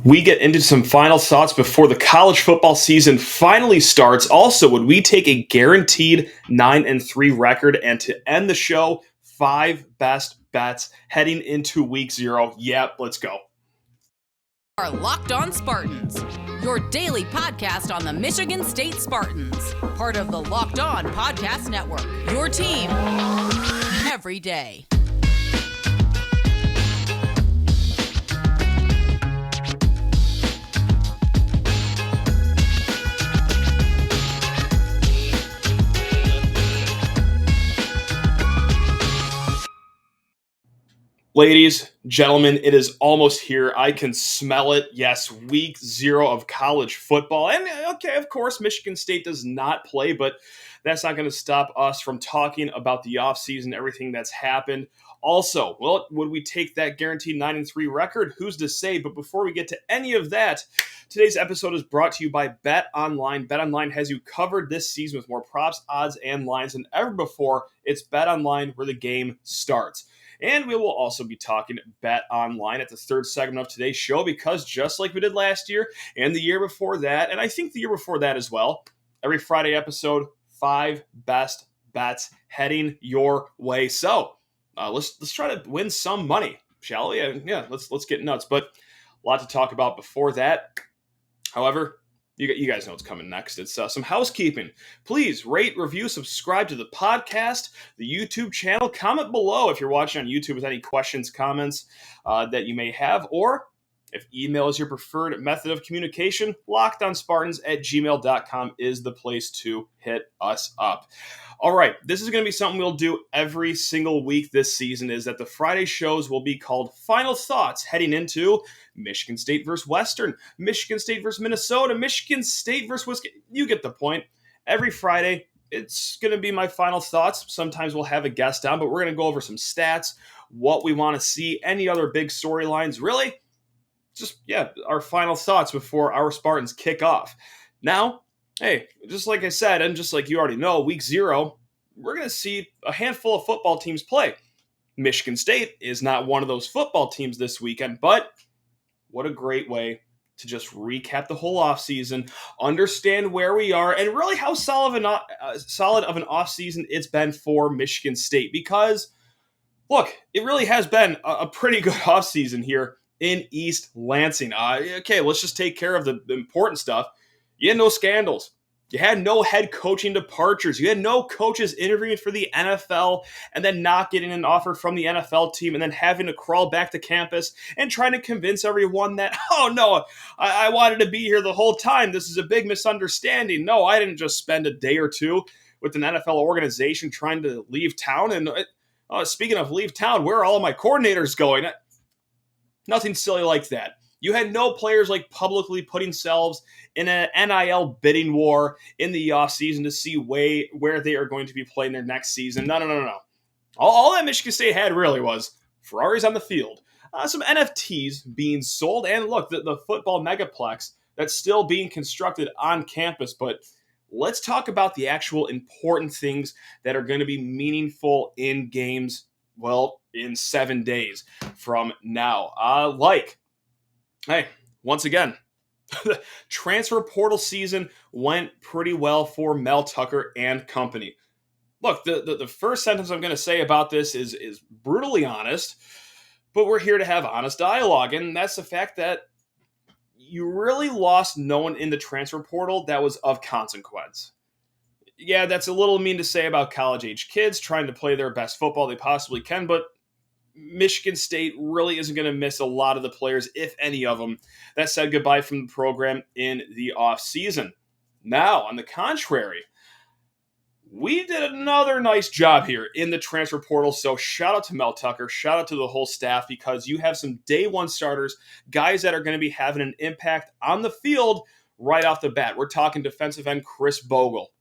We get into some final thoughts before the college football season finally starts. Also, would we take a guaranteed 9-3 record? And to end the show, 5 best bets heading into week 0. Yep, let's go. Our Locked On Spartans, your daily podcast on the Michigan State Spartans, part of the Locked On Podcast Network, your team every day. Ladies, gentlemen, it is almost here. I can smell it. Yes, week 0 of college football. And okay, of course, Michigan State does not play, but that's not going to stop us from talking about the offseason, everything that's happened. Also, well, would we take that guaranteed 9-3 record? Who's to say? But before we get to any of that, today's episode is brought to you by BetOnline. BetOnline has you covered this season with more props, odds, and lines than ever before. It's BetOnline where the game starts. And we will also be talking Bet Online at the third segment of today's show because just like we did last year and the year before that, and I think the year before that as well, every Friday episode, 5 best bets heading your way. So let's try to win some money, shall we? Yeah, let's get nuts. But a lot to talk about before that. However, you guys know what's coming next. It's some housekeeping. Please rate, review, subscribe to the podcast, the YouTube channel. Comment below if you're watching on YouTube with any questions, comments that you may have. Or if email is your preferred method of communication, lockedonspartans@gmail.com is the place to hit us up. All right, this is going to be something we'll do every single week this season, is that the Friday shows will be called Final Thoughts heading into Michigan State versus Western, Michigan State versus Minnesota, Michigan State versus Wisconsin. You get the point. Every Friday, it's going to be my final thoughts. Sometimes we'll have a guest on, but we're going to go over some stats, what we want to see, any other big storylines, really. Just, our final thoughts before our Spartans kick off. Now, hey, just like I said, and just like you already know, week 0, we're going to see a handful of football teams play. Michigan State is not one of those football teams this weekend, but what a great way to just recap the whole offseason, understand where we are, and really how solid of an offseason it's been for Michigan State. Because, look, it really has been a pretty good offseason here in East Lansing. Okay, let's just take care of the important stuff. You had no scandals. You had no head coaching departures. You had no coaches interviewing for the NFL and then not getting an offer from the NFL team and then having to crawl back to campus and trying to convince everyone that, oh no, I wanted to be here the whole time. This is a big misunderstanding. No, I didn't just spend a day or two with an NFL organization trying to leave town. And speaking of leave town, where are all of my coordinators going? Nothing silly like that. You had no players like publicly putting themselves in an NIL bidding war in the offseason to see where they are going to be playing their next season. No. All that Michigan State had really was Ferraris on the field, some NFTs being sold, and look, the football megaplex that's still being constructed on campus. But let's talk about the actual important things that are going to be meaningful in games, well, in 7 days from now. Hey, once again, the transfer portal season went pretty well for Mel Tucker and company. Look, the first sentence I'm going to say about this is brutally honest, but we're here to have honest dialogue, and that's the fact that you really lost no one in the transfer portal that was of consequence. Yeah, that's a little mean to say about college-age kids trying to play their best football they possibly can, but Michigan State really isn't going to miss a lot of the players, if any of them, that said goodbye from the program in the offseason. Now, on the contrary, we did another nice job here in the transfer portal, so shout out to Mel Tucker, shout out to the whole staff, because you have some day one starters, guys that are going to be having an impact on the field right off the bat. We're talking defensive end Chris Bogle.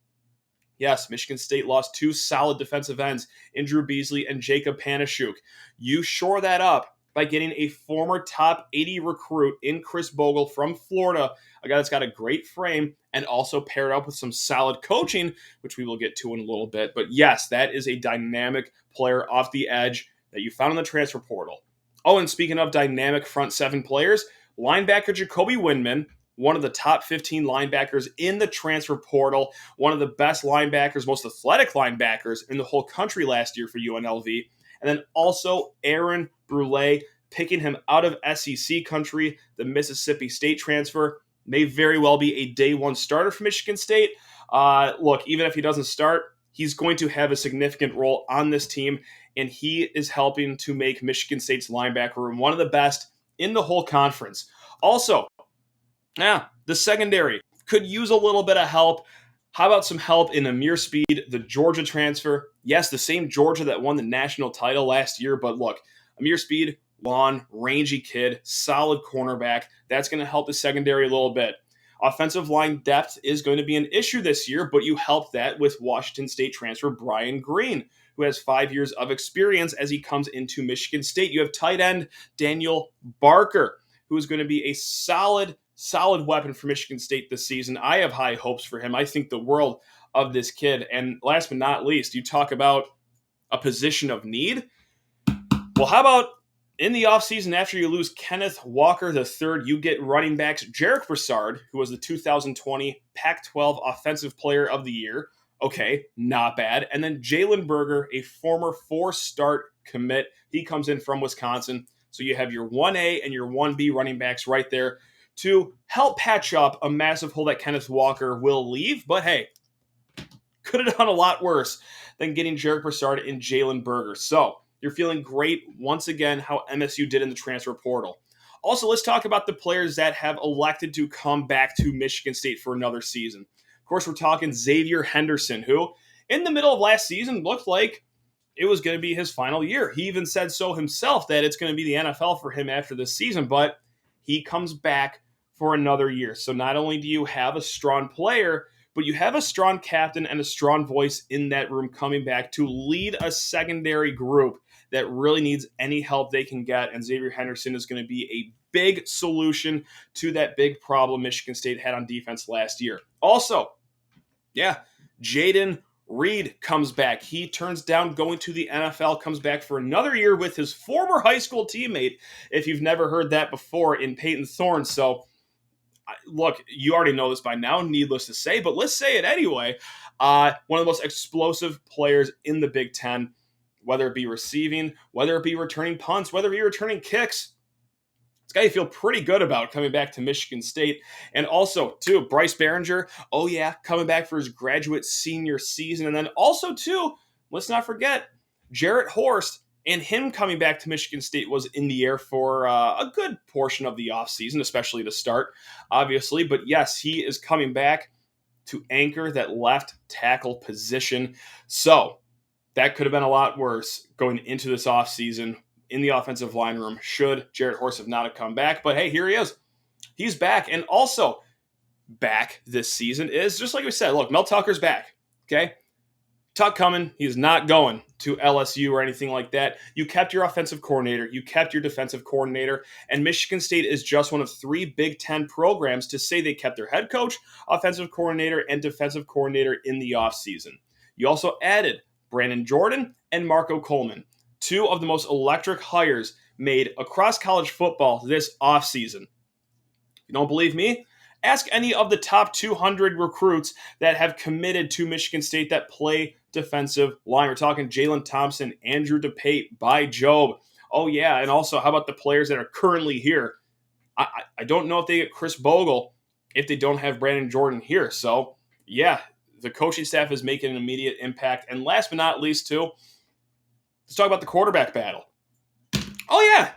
Yes, Michigan State lost 2 solid defensive ends in Drew Beasley and Jacob Panashuk. You shore that up by getting a former top 80 recruit in Chris Bogle from Florida, a guy that's got a great frame and also paired up with some solid coaching, which we will get to in a little bit. But yes, that is a dynamic player off the edge that you found in the transfer portal. Oh, and speaking of dynamic front 7 players, Linebacker Jacoby Windmon, one of the top 15 linebackers in the transfer portal, one of the best linebackers, most athletic linebackers in the whole country last year for UNLV. And then also Aaron Brule, picking him out of SEC country, the Mississippi State transfer, may very well be a day one starter for Michigan State. Look, even if he doesn't start, he's going to have a significant role on this team, and he is helping to make Michigan State's linebacker room one of the best in the whole conference. Also, the secondary could use a little bit of help. How about some help in Amir Speed, the Georgia transfer? Yes, the same Georgia that won the national title last year, but look, Amir Speed, long, rangy kid, solid cornerback. That's going to help the secondary a little bit. Offensive line depth is going to be an issue this year, but you help that with Washington State transfer Brian Green, who has 5 years of experience as he comes into Michigan State. You have tight end Daniel Barker, who is going to be a solid weapon for Michigan State this season. I have high hopes for him. I think the world of this kid. And last but not least, you talk about a position of need. Well, how about in the offseason, after you lose Kenneth Walker III, you get running backs Jarrett Broussard, who was the 2020 Pac-12 Offensive Player of the Year. Okay, not bad. And then Jalen Berger, a former four-start commit. He comes in from Wisconsin. So you have your 1A and your 1B running backs right there to help patch up a massive hole that Kenneth Walker will leave. But hey, could have done a lot worse than getting Jarrett Broussard and Jalen Berger. So you're feeling great once again how MSU did in the transfer portal. Also, let's talk about the players that have elected to come back to Michigan State for another season. Of course, we're talking Xavier Henderson, who in the middle of last season looked like it was going to be his final year. He even said so himself that it's going to be the NFL for him after this season, but he comes back for another year. So not only do you have a strong player, but you have a strong captain and a strong voice in that room coming back to lead a secondary group that really needs any help they can get. And Xavier Henderson is going to be a big solution to that big problem Michigan State had on defense last year. Also, Jaden Reed comes back. He turns down going to the NFL, comes back for another year with his former high school teammate, if you've never heard that before, in Peyton Thorne. So, look, you already know this by now, needless to say, but let's say it anyway. One of the most explosive players in the Big Ten, whether it be receiving, whether it be returning punts, whether it be returning kicks. It's a guy you feel pretty good about coming back to Michigan State. And also, too, Bryce Behringer, coming back for his graduate senior season. And then also, too, let's not forget, Jarrett Horst, and him coming back to Michigan State was in the air for a good portion of the offseason, especially the start, obviously. But yes, he is coming back to anchor that left tackle position. So that could have been a lot worse going into this offseason in the offensive line room should Jarrett Horst have not have come back. But hey, here he is. He's back. And also back this season is, just like we said, look, Mel Tucker's back, okay? Tuck coming. He's not going to LSU or anything like that. You kept your offensive coordinator. You kept your defensive coordinator. And Michigan State is just one of 3 Big Ten programs to say they kept their head coach, offensive coordinator, and defensive coordinator in the offseason. You also added Brandon Jordan and Marco Coleman, 2 of the most electric hires made across college football this offseason. If you don't believe me, ask any of the top 200 recruits that have committed to Michigan State that play defensive line. We're talking Jalen Thompson, Andrew DePate, By Job. Oh, yeah, and also, how about the players that are currently here? I don't know if they get Chris Bogle if they don't have Brandon Jordan here. So, yeah, the coaching staff is making an immediate impact. And last but not least, too, let's talk about the quarterback battle. Oh, yeah.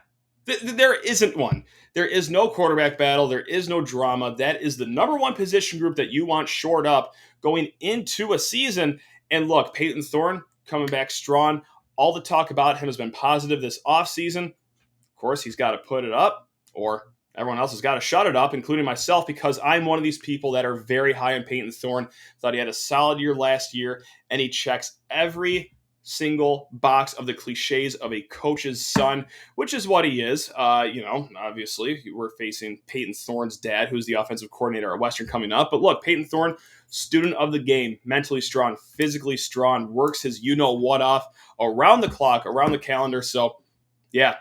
There isn't one. There is no quarterback battle. There is no drama. That is the number one position group that you want shored up going into a season. And look, Peyton Thorne coming back strong. All the talk about him has been positive this offseason. Of course, he's got to put it up, or everyone else has got to shut it up, including myself, because I'm one of these people that are very high on Peyton Thorne. Thought he had a solid year last year, and he checks every single box of the cliches of a coach's son, which is what he is. Obviously, we're facing Peyton Thorne's dad, who's the offensive coordinator at Western coming up. But look, Peyton Thorne, student of the game, mentally strong, physically strong, works his you-know-what off around the clock, around the calendar. So, yeah,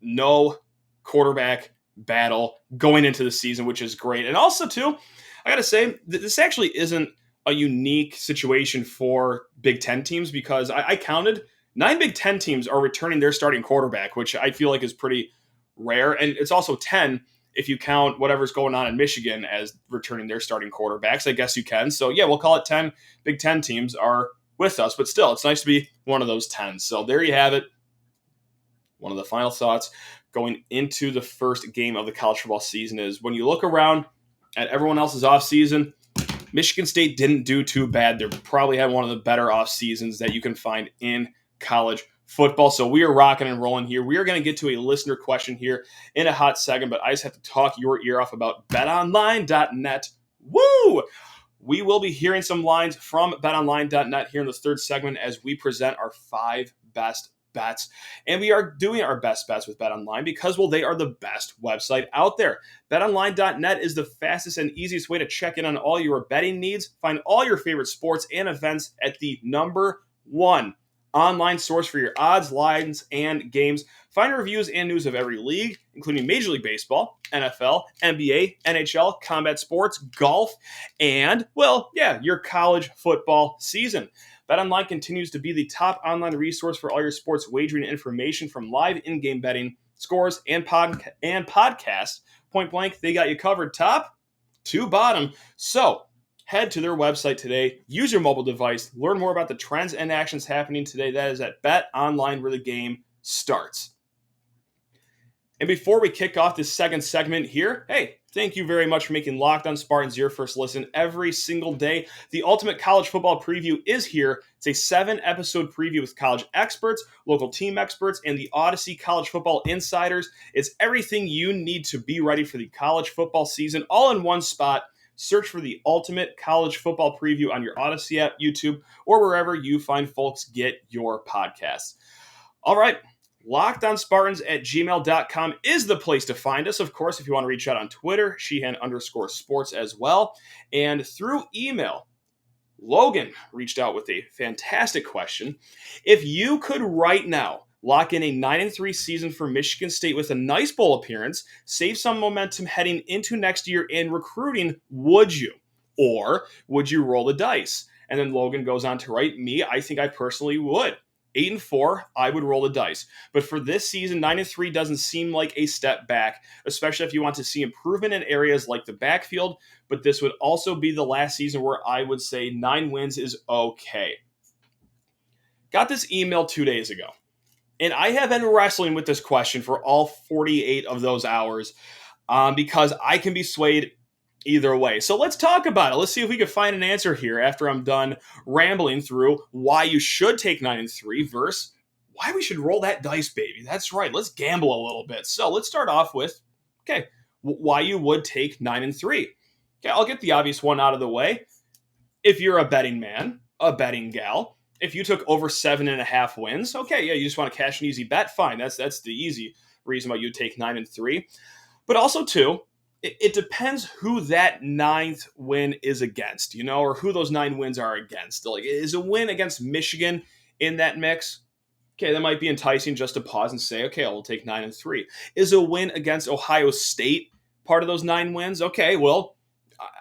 no quarterback battle going into the season, which is great. And also, too, I got to say, this actually isn't a unique situation for Big Ten teams because I counted 9 Big Ten teams are returning their starting quarterback, which I feel like is pretty rare. And it's also 10 if you count whatever's going on in Michigan as returning their starting quarterbacks. I guess you can. So, yeah, we'll call it 10 Big Ten teams are with us. But still, it's nice to be one of those 10. So there you have it. One of the final thoughts going into the first game of the college football season is when you look around at everyone else's offseason, Michigan State didn't do too bad. They probably had one of the better off seasons that you can find in college football. So we are rocking and rolling here. We are going to get to a listener question here in a hot second, but I just have to talk your ear off about betonline.net. Woo! We will be hearing some lines from betonline.net here in the third segment as we present our 5 best bets. And we are doing our best bets with BetOnline because, well, they are the best website out there. BetOnline.net is the fastest and easiest way to check in on all your betting needs. Find all your favorite sports and events at the #1 online source for your odds, lines, and games. Find reviews and news of every league, including Major League Baseball, NFL, NBA, NHL, combat sports, golf, and, well, yeah, your college football season. BetOnline continues to be the top online resource for all your sports wagering information from live in-game betting, scores, and podcasts. Point blank, they got you covered top to bottom. So head to their website today, use your mobile device, learn more about the trends and actions happening today. That is at BetOnline, where the game starts. And before we kick off this second segment here, hey, thank you very much for making Locked On Spartans your first listen every single day. The Ultimate College Football Preview is here. It's a 7-episode preview with college experts, local team experts, and the Odyssey College Football Insiders. It's everything you need to be ready for the college football season, all in one spot. Search for the Ultimate College Football Preview on your Odyssey app, YouTube, or wherever you find folks get your podcasts. All right. LockedOnSpartans@gmail.com is the place to find us. Of course, if you want to reach out on Twitter, Sheehan_sports as well. And through email, Logan reached out with a fantastic question. If you could right now lock in a 9-3 season for Michigan State with a nice bowl appearance, save some momentum heading into next year in recruiting, would you? Or would you roll the dice? And then Logan goes on to write, me, I think I personally would. 8-4, I would roll the dice. But for this season, 9-3 doesn't seem like a step back, especially if you want to see improvement in areas like the backfield. But this would also be the last season where I would say 9 wins is okay. Got this email 2 days ago, and I have been wrestling with this question for all 48 of those hours because I can be swayed either way. So let's talk about it. Let's see if we can find an answer here after I'm done rambling through why you should take 9-3 versus why we should roll that dice, baby. That's right. Let's gamble a little bit. So let's start off with, okay, why you would take 9-3. Okay, I'll get the obvious one out of the way. If you're a betting man, a betting gal, if you took over 7.5 wins, okay, yeah, you just want to cash an easy bet, fine. That's the easy reason why you take 9-3. But also, too, it depends who that 9th win is against, or who those 9 wins are against. Like, is a win against Michigan in that mix? Okay, that might be enticing just to pause and say, okay, I'll take 9-3. Is a win against Ohio State part of those 9 wins? Okay, well,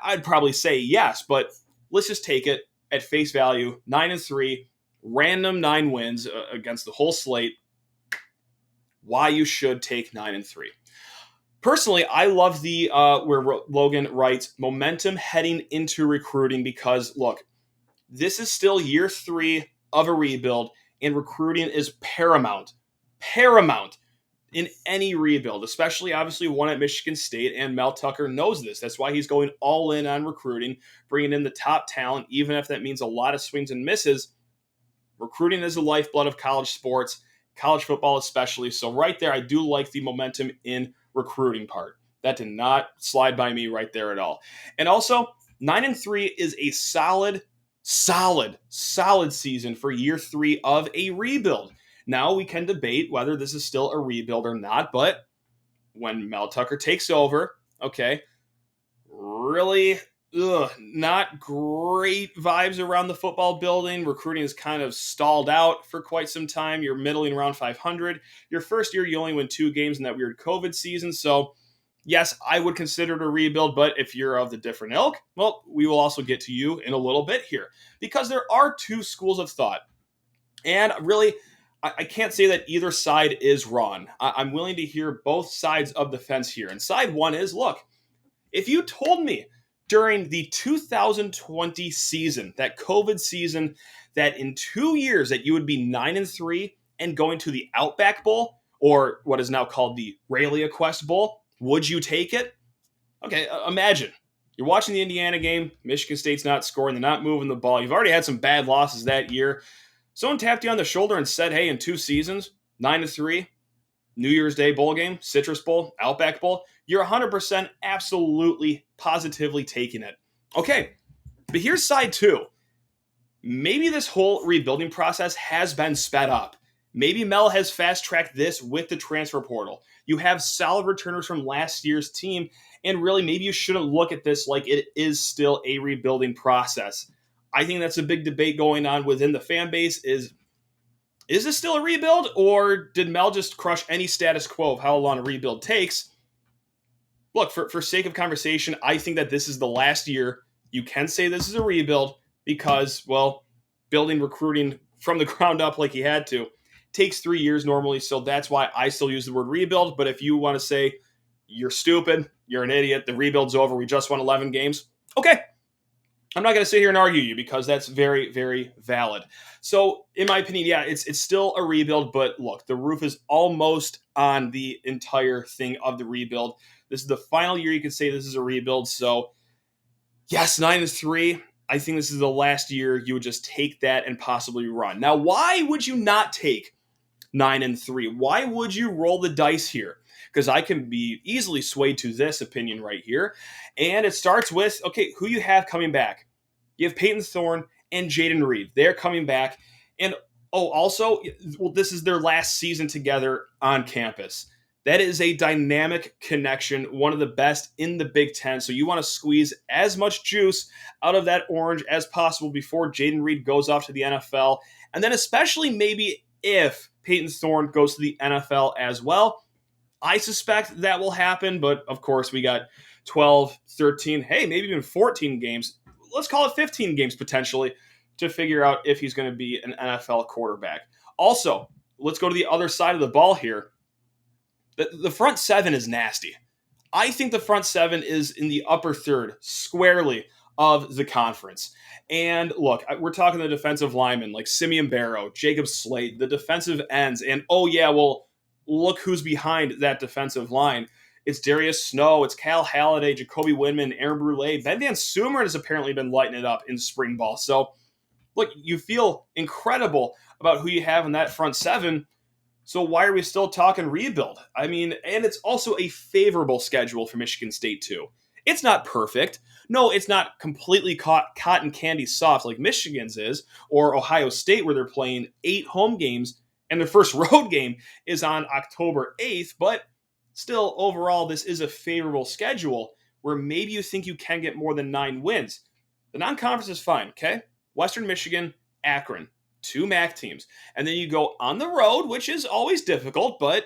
I'd probably say yes, but let's just take it at face value. 9-3, random 9 wins against the whole slate. Why you should take 9-3. Personally, I love the where Logan writes momentum heading into recruiting because, look, this is still year 3 of a rebuild, and recruiting is paramount in any rebuild, especially obviously one at Michigan State, and Mel Tucker knows this. That's why he's going all in on recruiting, bringing in the top talent, even if that means a lot of swings and misses. Recruiting is the lifeblood of college sports, college football especially. So right there, I do like the momentum in recruiting part. That did not slide by me right there at all. And also, 9-3 is a solid season for year 3 of a rebuild. Now we can debate whether this is still a rebuild or not, but when Mel Tucker takes over, okay, really not great vibes around the football building. Recruiting is kind of stalled out for quite some time. You're middling around 500. Your first year, you only win 2 games in that weird COVID season. So yes, I would consider it a rebuild, but if you're of the different ilk, well, we will also get to you in a little bit here, because there are two schools of thought. And really, I can't say that either side is wrong. I'm willing to hear both sides of the fence here. And side one is, look, if you told me during the 2020 season, that COVID season, that in 2 years that you would be 9-3 and going to the Outback Bowl, or what is now called the Raylia Quest Bowl, would you take it? Okay, imagine. You're watching the Indiana game. Michigan State's not scoring. They're not moving the ball. You've already had some bad losses that year. Someone tapped you on the shoulder and said, hey, in 2 seasons, 9-3, New Year's Day bowl game, Citrus Bowl, Outback Bowl, you're 100% absolutely, positively taking it. Okay, but here's side two. Maybe this whole rebuilding process has been sped up. Maybe Mel has fast-tracked this with the transfer portal. You have solid returners from last year's team, and really maybe you shouldn't look at this like it is still a rebuilding process. I think that's a big debate going on within the fan base is this still a rebuild, or did Mel just crush any status quo of how long a rebuild takes? Look, for sake of conversation, I think that this is the last year you can say this is a rebuild because, well, building recruiting from the ground up like he had to takes 3 years normally, so that's why I still use the word rebuild. But if you want to say you're stupid, you're an idiot, the rebuild's over, we just won 11 games, okay. I'm not going to sit here and argue you because that's very, very valid. So in my opinion, yeah, it's still a rebuild, but look, the roof is almost on the entire thing of the rebuild. This is the final year you could say this is a rebuild. So yes, 9-3. I think this is the last year you would just take that and possibly run. Now, why would you not take 9-3? Why would you roll the dice here? Because I can be easily swayed to this opinion right here. And it starts with, okay, who you have coming back. You have Peyton Thorne and Jaden Reed. They're coming back. And, also, well, this is their last season together on campus. That is a dynamic connection, one of the best in the Big Ten. So you want to squeeze as much juice out of that orange as possible before Jaden Reed goes off to the NFL. And then especially maybe if Peyton Thorne goes to the NFL as well. I suspect that will happen, but of course we got 12, 13, hey, maybe even 14 games. Let's call it 15 games potentially to figure out if he's going to be an NFL quarterback. Also, let's go to the other side of the ball here. The front seven is nasty. I think the front seven is in the upper third squarely of the conference. And look, we're talking the defensive linemen like Simeon Barrow, Jacob Slate, the defensive ends, and look who's behind that defensive line. It's Darius Snow, it's Cal Halliday, Jacoby Windmon, Aaron Brule. Ben Van Sumeren has apparently been lighting it up in spring ball. So, look, you feel incredible about who you have in that front seven. So why are we still talking rebuild? I mean, and it's also a favorable schedule for Michigan State, too. It's not perfect. No, it's not completely cotton candy soft like Michigan's is, or Ohio State, where they're playing 8 home games and their first road game is on October 8th, but still, overall, this is a favorable schedule where maybe you think you can get more than 9 wins. The non-conference is fine, okay? Western Michigan, Akron, 2 MAC teams. And then you go on the road, which is always difficult, but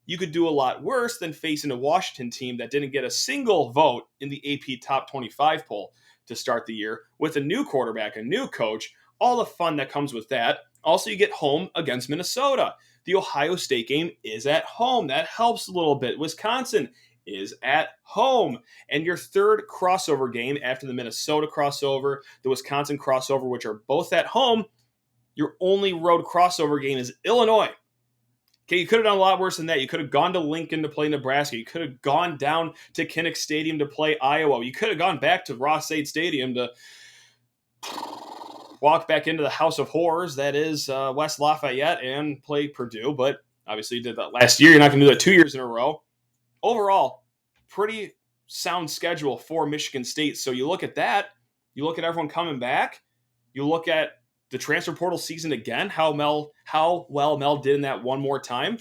you could do a lot worse than facing a Washington team that didn't get a single vote in the AP Top 25 poll to start the year with a new quarterback, a new coach, all the fun that comes with that. Also, you get home against Minnesota. The Ohio State game is at home. That helps a little bit. Wisconsin is at home. And your third crossover game after the Minnesota crossover, the Wisconsin crossover, which are both at home, your only road crossover game is Illinois. Okay, you could have done a lot worse than that. You could have gone to Lincoln to play Nebraska. You could have gone down to Kinnick Stadium to play Iowa. You could have gone back to Ross-Ade Stadium to walk back into the House of Horrors that is West Lafayette and play Purdue. But obviously you did that last year. You're not going to do that 2 years in a row. Overall, pretty sound schedule for Michigan State. So you look at that. You look at everyone coming back. You look at the transfer portal season again, how well Mel did in that one more time.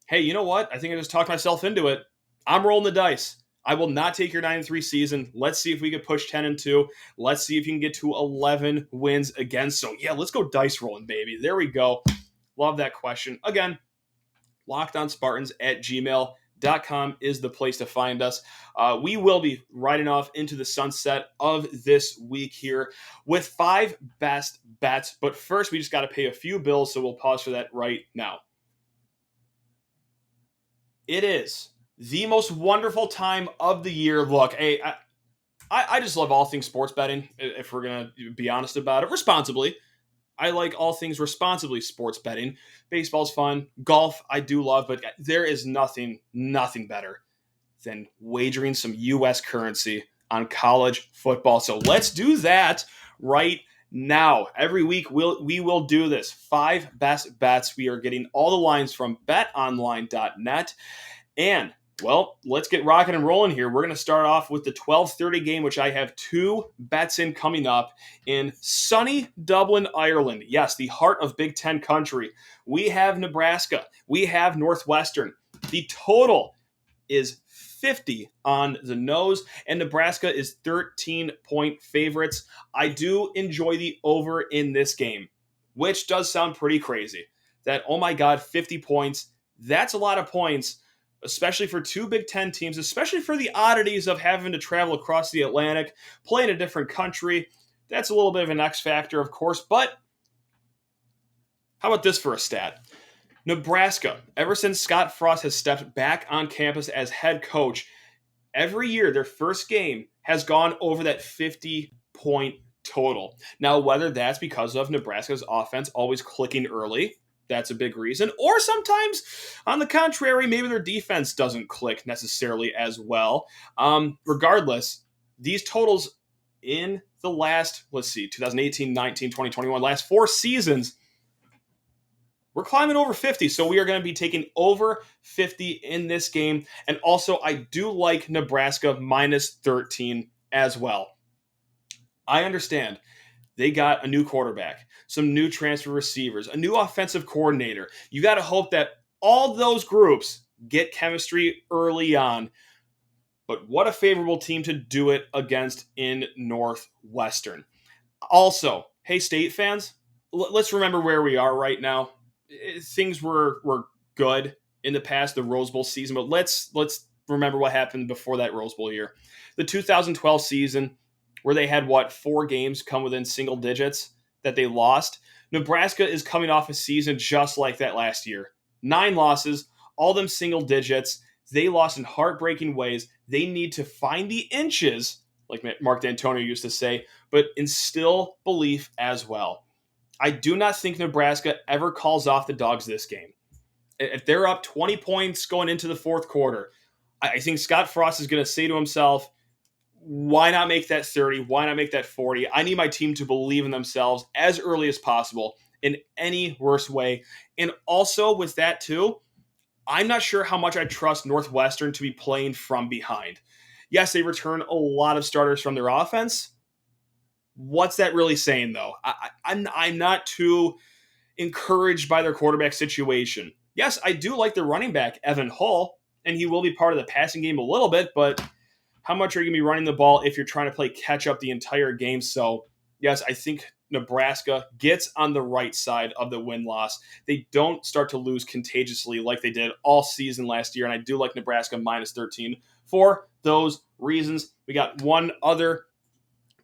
Hey, you know what? I think I just talked myself into it. I'm rolling the dice. I will not take your 9-3 season. Let's see if we can push 10-2. Let's see if you can get to 11 wins again. So, yeah, let's go dice rolling, baby. There we go. Love that question. Again, lockedonspartans@gmail.com. BetOnline.com is the place to find us. We will be riding off into the sunset of this week here with 5 best bets. But first, we just got to pay a few bills, so we'll pause for that right now. It is the most wonderful time of the year. Look, I just love all things sports betting, if we're going to be honest about it, responsibly. I like all things responsibly sports betting. Baseball's fun. Golf, I do love, but there is nothing better than wagering some U.S. currency on college football. So let's do that right now. Every week we will do this. 5 best bets. We are getting all the lines from betonline.net. And well, let's get rocking and rolling here. We're going to start off with the 12:30 game, which I have 2 bets in coming up in sunny Dublin, Ireland. Yes, the heart of Big Ten country. We have Nebraska. We have Northwestern. The total is 50 on the nose, and Nebraska is 13-point favorites. I do enjoy the over in this game, which does sound pretty crazy. That, oh my God, 50 points. That's a lot of points, especially for 2 Big Ten teams, especially for the oddities of having to travel across the Atlantic, play in a different country. That's a little bit of an X factor, of course, but how about this for a stat? Nebraska, ever since Scott Frost has stepped back on campus as head coach, every year their first game has gone over that 50-point total. Now, whether that's because of Nebraska's offense always clicking early, that's a big reason. Or sometimes, on the contrary, maybe their defense doesn't click necessarily as well. Regardless, these totals in the last, 2018, 19, 20, 21, last 4 seasons, we're climbing over 50. So we are going to be taking over 50 in this game. And also, I do like Nebraska minus 13 as well. I understand. They got a new quarterback, some new transfer receivers, a new offensive coordinator. You got to hope that all those groups get chemistry early on. But what a favorable team to do it against in Northwestern. Also, hey, State fans, let's remember where we are right now. Things were good in the past, the Rose Bowl season, but let's remember what happened before that Rose Bowl year. The 2012 season, where they had, 4 games come within single digits that they lost. Nebraska is coming off a season just like that last year. 9 losses, all them single digits. They lost in heartbreaking ways. They need to find the inches, like Mark D'Antonio used to say, but instill belief as well. I do not think Nebraska ever calls off the Dogs this game. If they're up 20 points going into the fourth quarter, I think Scott Frost is going to say to himself, why not make that 30? Why not make that 40? I need my team to believe in themselves as early as possible in any worse way. And also with that too, I'm not sure how much I trust Northwestern to be playing from behind. Yes, they return a lot of starters from their offense. What's that really saying though? I'm not too encouraged by their quarterback situation. Yes, I do like their running back, Evan Hull, and he will be part of the passing game a little bit, but how much are you going to be running the ball if you're trying to play catch up the entire game? So, yes, I think Nebraska gets on the right side of the win-loss. They don't start to lose contagiously like they did all season last year, and I do like Nebraska minus 13 for those reasons. We got one other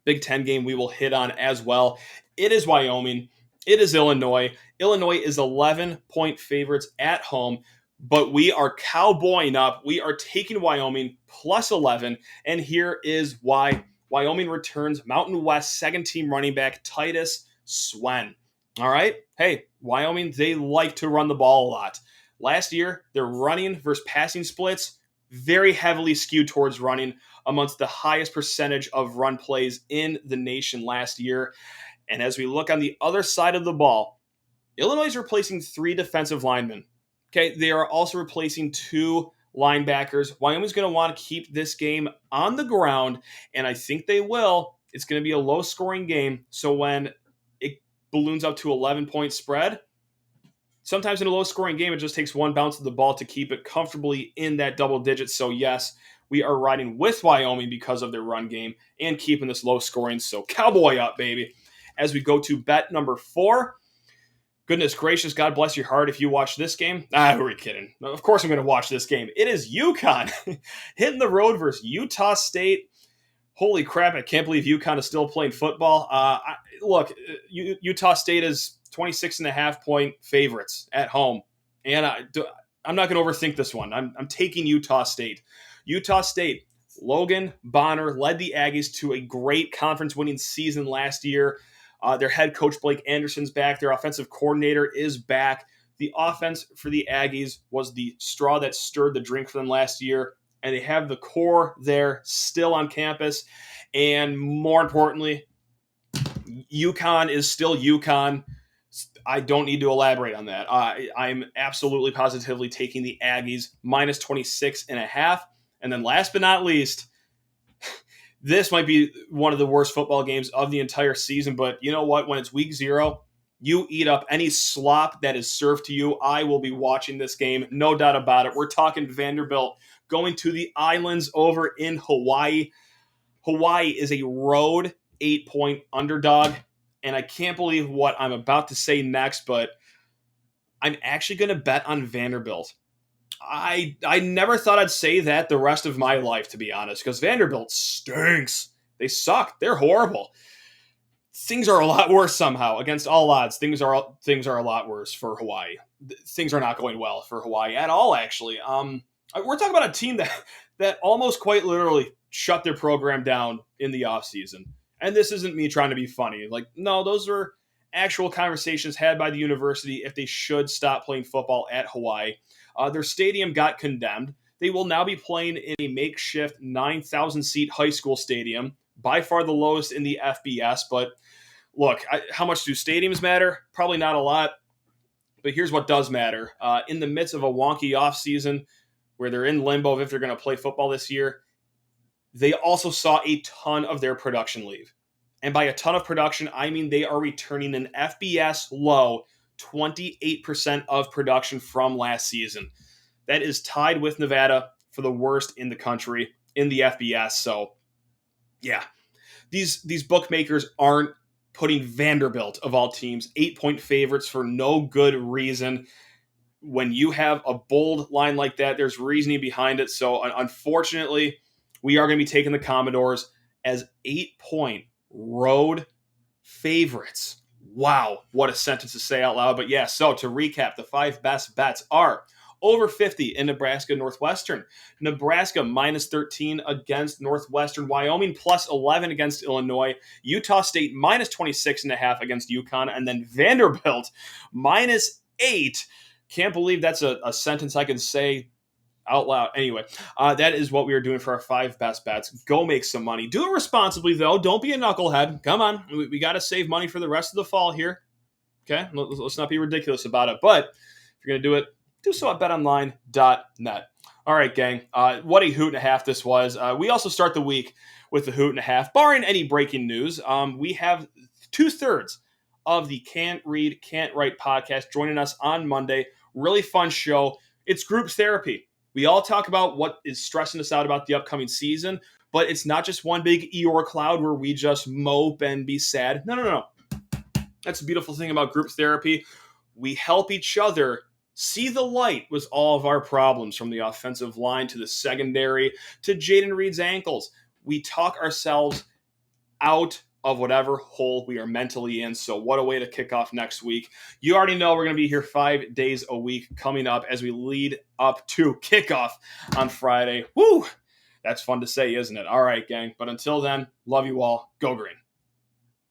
Big Ten game we will hit on as well. It is Wyoming. It is Illinois. Illinois is 11-point favorites at home. But we are cowboying up. We are taking Wyoming plus 11. And here is why. Wyoming returns Mountain West second-team running back Titus Swen. All right? Hey, Wyoming, they like to run the ball a lot. Last year, their running versus passing splits very heavily skewed towards running, amongst the highest percentage of run plays in the nation last year. And as we look on the other side of the ball, Illinois is replacing 3 defensive linemen. Okay, they are also replacing 2 linebackers. Wyoming's going to want to keep this game on the ground, and I think they will. It's going to be a low-scoring game, so when it balloons up to 11-point spread, sometimes in a low-scoring game, it just takes one bounce of the ball to keep it comfortably in that double digits. So, yes, we are riding with Wyoming because of their run game and keeping this low-scoring. So, cowboy up, baby. As we go to bet number 4, Goodness gracious, God bless your heart if you watch this game. Who are you kidding? Of course I'm going to watch this game. It is UConn hitting the road versus Utah State. Holy crap, I can't believe UConn is still playing football. Look, Utah State is 26.5-point favorites at home. And I'm not going to overthink this one. I'm taking Utah State. Utah State, Logan Bonner led the Aggies to a great conference-winning season last year. Their head coach, Blake Anderson's back. Their offensive coordinator is back. The offense for the Aggies was the straw that stirred the drink for them last year, and they have the core there still on campus. And more importantly, UConn is still UConn. I don't need to elaborate on that. I'm absolutely positively taking the Aggies minus 26.5. And then last but not least, this might be one of the worst football games of the entire season, but you know what? When it's week 0, you eat up any slop that is served to you. I will be watching this game, no doubt about it. We're talking Vanderbilt going to the islands over in Hawaii. Hawaii is a road 8-point underdog, and I can't believe what I'm about to say next, but I'm actually going to bet on Vanderbilt. I never thought I'd say that the rest of my life, to be honest, because Vanderbilt stinks. They suck. They're horrible. Things are a lot worse somehow. Against all odds, things are a lot worse for Hawaii. Things are not going well for Hawaii at all, actually. We're talking about a team that almost quite literally shut their program down in the offseason. And this isn't me trying to be funny. Like, no, those were actual conversations had by the university if they should stop playing football at Hawaii. Their stadium got condemned. They will now be playing in a makeshift 9,000-seat high school stadium, by far the lowest in the FBS. But look, how much do stadiums matter? Probably not a lot. But here's what does matter. In the midst of a wonky offseason where they're in limbo of if they're going to play football this year, they also saw a ton of their production leave. And by a ton of production, I mean they are returning an FBS low 28% of production from last season. That is tied with Nevada for the worst in the country in the FBS. So, yeah, these bookmakers aren't putting Vanderbilt, of all teams, 8-point favorites for no good reason. When you have a bold line like that, there's reasoning behind it. So, unfortunately, we are going to be taking the Commodores as 8-point road favorites. Wow, what a sentence to say out loud. But yeah, so to recap, the 5 best bets are over 50 in Nebraska Northwestern. Nebraska minus 13 against Northwestern. Wyoming plus 11 against Illinois. Utah State minus 26.5 against UConn. And then Vanderbilt minus 8. Can't believe that's a sentence I can say out loud. Anyway, that is what we are doing for our 5 best bets. Go make some money. Do it responsibly, though. Don't be a knucklehead. Come on. We got to save money for the rest of the fall here. Okay? Let's not be ridiculous about it. But if you're going to do it, do so at betonline.net. All right, gang. What a hoot and a half this was. We also start the week with the hoot and a half. Barring any breaking news, we have 2/3 of the Can't Read, Can't Write podcast joining us on Monday. Really fun show. It's group therapy. We all talk about what is stressing us out about the upcoming season, but it's not just one big Eeyore cloud where we just mope and be sad. No. That's the beautiful thing about group therapy. We help each other see the light with all of our problems, from the offensive line to the secondary to Jaden Reed's ankles. We talk ourselves out of whatever hole we are mentally in. So what a way to kick off next week. You already know we're going to be here 5 days a week coming up as we lead up to kickoff on Friday. Woo! That's fun to say, isn't it? All right, gang. But until then, love you all. Go green.